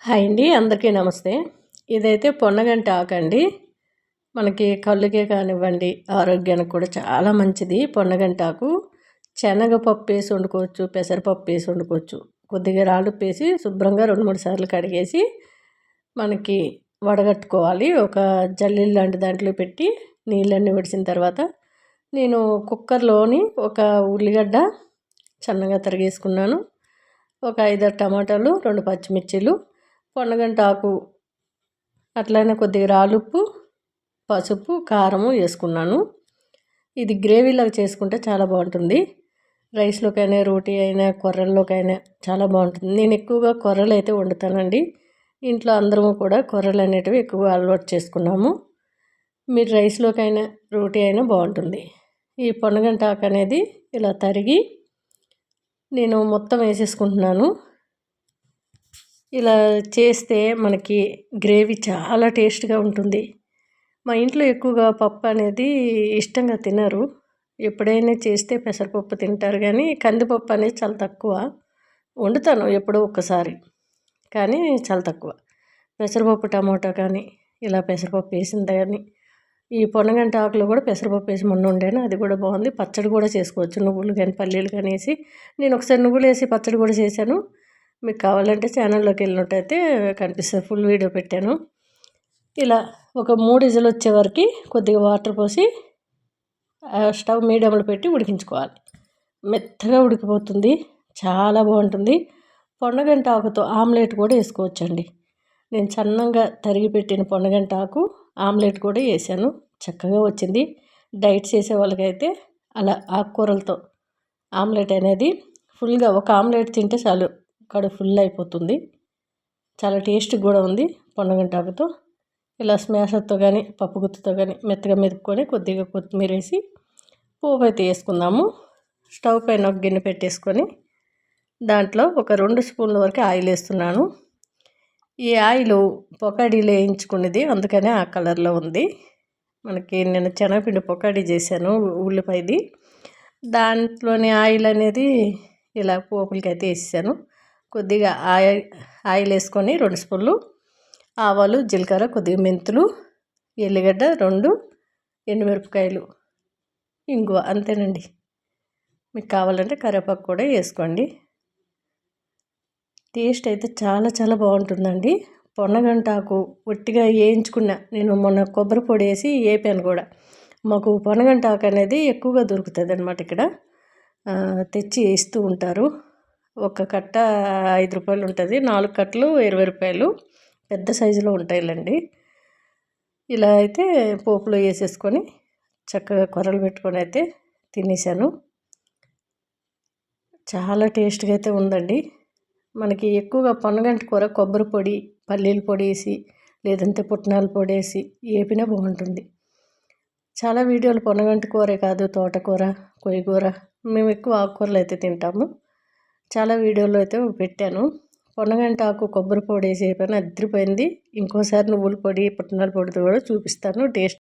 Hi అండి, అందరికీ నమస్తే. ఇదైతే పొన్నగంటి ఆకండి. మనకి కళ్ళుకే కానివ్వండి, ఆరోగ్యానికి కూడా చాలా మంచిది. పొన్నగంటి ఆకు శనగపప్పు వేసి వండుకోవచ్చు, పెసరపప్పు వేసి వండుకోవచ్చు. కొద్దిగా రాళ్ళుప్పు వేసి శుభ్రంగా 2-3 సార్లు కడిగేసి మనకి వడగట్టుకోవాలి. ఒక జల్లెడ లాంటి దాంట్లో పెట్టి నీళ్ళన్నీ వడిసిన తర్వాత నేను కుక్కర్లోని ఒక ఉల్లిగడ్డ సన్నగా తరిగేసుకున్నాను, ఒక 5-6 టమాటాలు, 2 పచ్చిమిర్చీలు, పొన్నగంటి ఆకు, అట్లనే కొద్దిగా రాళ్ళుప్పు, పసుపు, కారము వేసుకున్నాను. ఇది గ్రేవీలాగా చేసుకుంటే చాలా బాగుంటుంది. రైస్లోకైనా, రోటీ అయినా, కొర్రల్లోకైనా చాలా బాగుంటుంది. నేను ఎక్కువగా కొర్రలు అయితే వండుతానండి. ఇంట్లో అందరము కూడా కొర్రలు అనేటివి ఎక్కువగా అలవాటు చేసుకున్నాము. మీరు రైస్లోకైనా, రోటీ అయినా బాగుంటుంది. ఈ పొన్నగంటి ఆకు అనేది ఇలా తరిగి నేను మొత్తం వేసేసుకుంటున్నాను. ఇలా చేస్తే మనకి గ్రేవీ చాలా టేస్ట్గా ఉంటుంది. మా ఇంట్లో ఎక్కువగా పప్పు అనేది ఇష్టంగా తినరు. ఎప్పుడైనా చేస్తే పెసరపప్పు తింటారు, కానీ కందిపప్పు అనేది చాలా తక్కువ వండుతాను, ఎప్పుడో ఒక్కసారి, కానీ చాలా తక్కువ. పెసరపప్పు టమాటా కానీ, ఇలా పెసరపప్పు వేసింది కానీ, ఈ పొన్నగంటి ఆకులో కూడా పెసరపప్పు వేసి మొన్న వండాను, అది కూడా బాగుంది. పచ్చడి కూడా చేసుకోవచ్చు, నువ్వులు కానీ పల్లీలు కానీ వేసి. నేను ఒకసారి నువ్వులు వేసి పచ్చడి కూడా చేశాను. మీకు కావాలంటే ఛానల్లోకి వెళ్ళినట్టయితే కనిపిస్తుంది, ఫుల్ వీడియో పెట్టాను. ఇలా ఒక 3 విజిల్ వచ్చే వరకు కొద్దిగా వాటర్ పోసి స్టవ్ మీడియంలో పెట్టి ఉడికించుకోవాలి. మెత్తగా ఉడికిపోతుంది, చాలా బాగుంటుంది. పొన్నగంటి ఆకుతో ఆమ్లెట్ కూడా వేసుకోవచ్చండి. నేను సన్నంగా తరిగి పెట్టిన పొన్నగంటి ఆకు ఆమ్లెట్ కూడా వేసాను, చక్కగా వచ్చింది. డైట్ చేసే వాళ్ళకైతే అలా ఆకుకూరలతో ఆమ్లెట్ అనేది ఫుల్గా, ఒక ఆమ్లెట్ తింటే చాలు, కడుపు ఫుల్ అయిపోతుంది. చాలా టేస్ట్ కూడా ఉంది. పొన్నగంటి ఆకుతో ఇలా స్మాషర్తో కానీ, పప్పు గుత్తితో కానీ మెత్తగా మెదుపుకొని కొద్దిగా కొత్తిమీర వేసి పోపు అయితే వేసుకుందాము. స్టవ్ పైన ఒక గిన్నె పెట్టేసుకొని దాంట్లో ఒక 2 స్పూన్ల వరకు ఆయిల్ వేస్తున్నాను. ఈ ఆయిల్ పొకాడీలు వేయించుకునేది, అందుకనే ఆ కలర్లో ఉంది. మనకి నేను శనగపిండి పొకాడీ చేశాను, ఉల్లిపాయది. దాంట్లోని ఆయిల్ అనేది ఇలా పోపులకి అయితే వేసాను. కొద్దిగా ఆయిల్ వేసుకొని 2 స్పూన్లు ఆవాలు, జీలకర్ర, కొద్దిగా మెంతులు, ఎల్లిగడ్డ 2, ఎండుమిరపకాయలు, ఇంగువ, అంతేనండి. మీకు కావాలంటే కరివేపాకు కూడా వేసుకోండి. టేస్ట్ అయితే చాలా చాలా బాగుంటుందండి. పొన్నగంటి ఆకు ఒట్టిగా వేయించుకున్న, నేను మొన్న కొబ్బరి పొడి వేసి వేపాను కూడా. మాకు పొన్నగంటి ఆకు అనేది ఎక్కువగా దొరుకుతుంది అన్నమాట. ఇక్కడ తెచ్చి వేస్తూ ఉంటారు. ఒక కట్ట 5 రూపాయలు ఉంటుంది, 4 కట్టలు 20 రూపాయలు, పెద్ద సైజులో ఉంటాయిలండి. ఇలా అయితే పోపులో వేసేసుకొని చక్కగా కొర్రలు పెట్టుకొని అయితే తినేసాను. చాలా టేస్ట్గా అయితే ఉందండి. మనకి ఎక్కువగా పొన్నగంటి కూర కొబ్బరి పొడి, పల్లీల పొడి వేసి, లేదంటే పుట్నాల పొడి వేసి వేపినా బాగుంటుంది. చాలా వీడియోలు పొన్నగంటి కూరే కాదు, తోటకూర, కొయ్యకూర, మేము ఎక్కువ ఆకుకూరలు అయితే తింటాము. చాలా వీడియోలో అయితే పెట్టాను. పొన్నగంటి ఆకు కొబ్బరి పొడి వేసి వేపాను, అదిరిపోయింది. ఇంకోసారి నువ్వుల పొడి, పుట్నాల పొడితో కూడా చూపిస్తాను. టేస్ట్